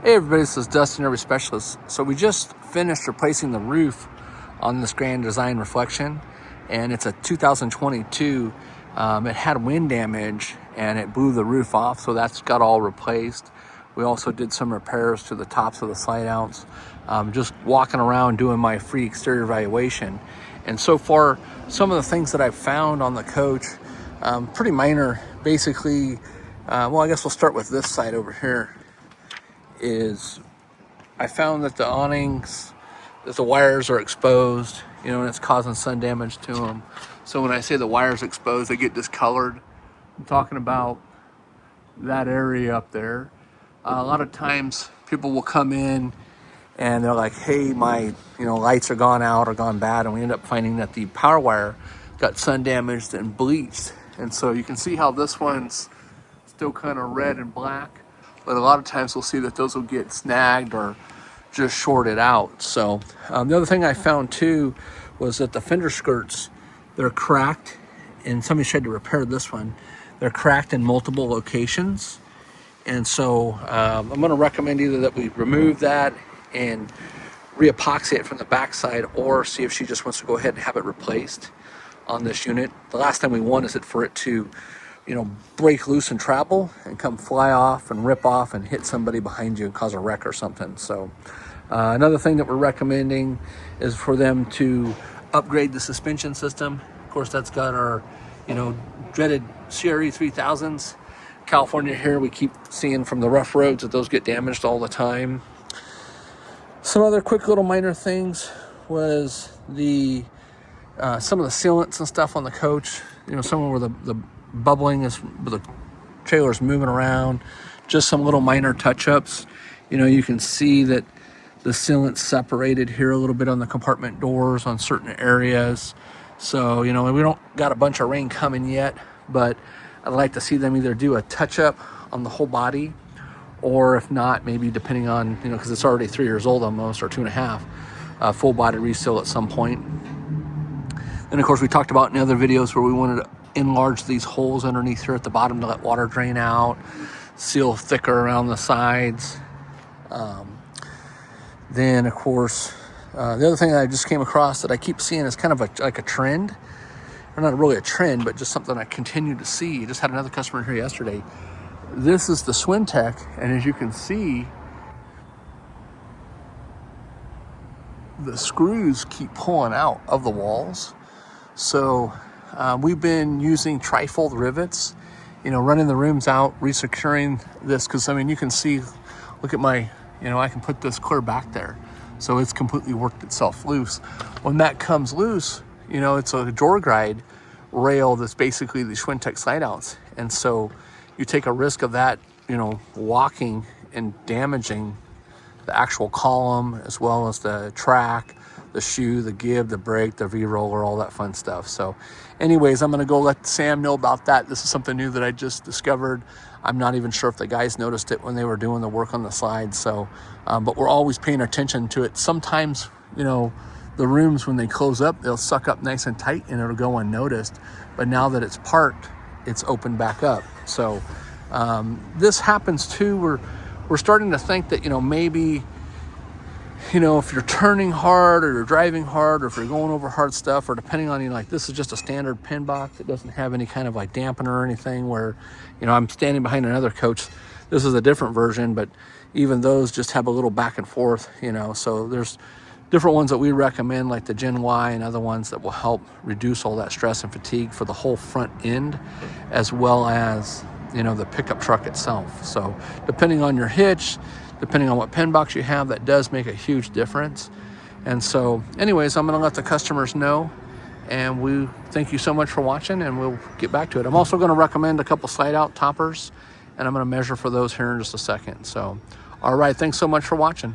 Hey everybody, this is Dustin, Every Specialist. So we just finished replacing the roof on this Grand Design Reflection, and it's a 2022. It had wind damage and it blew the roof off, so that's got all replaced. We also did some repairs to the tops of the slide outs. Just walking around doing my free exterior evaluation. And so far, some of the things that I've found on the coach, pretty minor. Basically, well, I guess we'll start with this side over here. Is I found that the awnings, that the wires are exposed, and it's causing sun damage to them. So when I say the wires exposed, they get discolored. I'm talking about that area up there. A lot of times people will come in and they're like, hey, my lights are gone out or gone bad, and we end up finding that the power wire got sun damaged and bleached. And so you can see how this one's still kind of red and black. But a lot of times we'll see that those will get snagged or just shorted out. So the other thing I found too was that the fender skirts, they're cracked, and somebody tried to repair this one. They're cracked in multiple locations. And so I'm going to recommend either that we remove that and re-epoxy it from the backside, or see if she just wants to go ahead and have it replaced on this unit. The last thing we want is for it to break loose and travel and come fly off and rip off and hit somebody behind you and cause a wreck or something. So another thing that we're recommending is for them to upgrade the suspension system. Of course, that's got our, dreaded CRE 3000s. California here, we keep seeing from the rough roads that those get damaged all the time. Some other quick little minor things was the some of the sealants and stuff on the coach. Somewhere where the bubbling is, the trailer's moving around, just some little minor touch-ups. You can see that the sealant's separated here a little bit on the compartment doors on certain areas. So we don't got a bunch of rain coming yet, but I'd like to see them either do a touch-up on the whole body, or if not, maybe depending on, because it's already 3 years old almost, or 2.5, full body reseal at some point. And of course, we talked about in other videos where we wanted to enlarge these holes underneath here at the bottom to let water drain out, seal thicker around the sides. Then of course, the other thing that I just came across that I keep seeing is kind of like a trend, or not really a trend, but just something I continue to see. I just had another customer here yesterday. This is the Swintech, and as you can see, the screws keep pulling out of the walls. So we've been using trifold rivets, running the rooms out, resecuring this, because you can see, look at my, I can put this clear back there. So it's completely worked itself loose. When that comes loose, it's a door guide rail that's basically the Swintech slide outs. And so you take a risk of that, walking and damaging the actual column, as well as the track, the shoe, the give, the brake, the V-roller, all that fun stuff. So anyways, I'm going to go let Sam know about that. This is something new that I just discovered. I'm not even sure if the guys noticed it when they were doing the work on the slides. So, but we're always paying attention to it. Sometimes, the rooms, when they close up, they'll suck up nice and tight and it'll go unnoticed. But now that it's parked, it's opened back up. So this happens too. We're starting to think that, maybe, if you're turning hard or you're driving hard, or if you're going over hard stuff, or depending on, this is just a standard pin box. It doesn't have any kind of like dampener or anything where, I'm standing behind another coach. This is a different version, but even those just have a little back and forth, so there's different ones that we recommend, like the Gen Y and other ones that will help reduce all that stress and fatigue for the whole front end, as well as, the pickup truck itself. So depending on your hitch, depending on what pin box you have, that does make a huge difference. And so anyways, I'm going to let the customers know, and we thank you so much for watching, and we'll get back to it. I'm also going to recommend a couple slide out toppers, and I'm going to measure for those here in just a second. So all right, thanks so much for watching.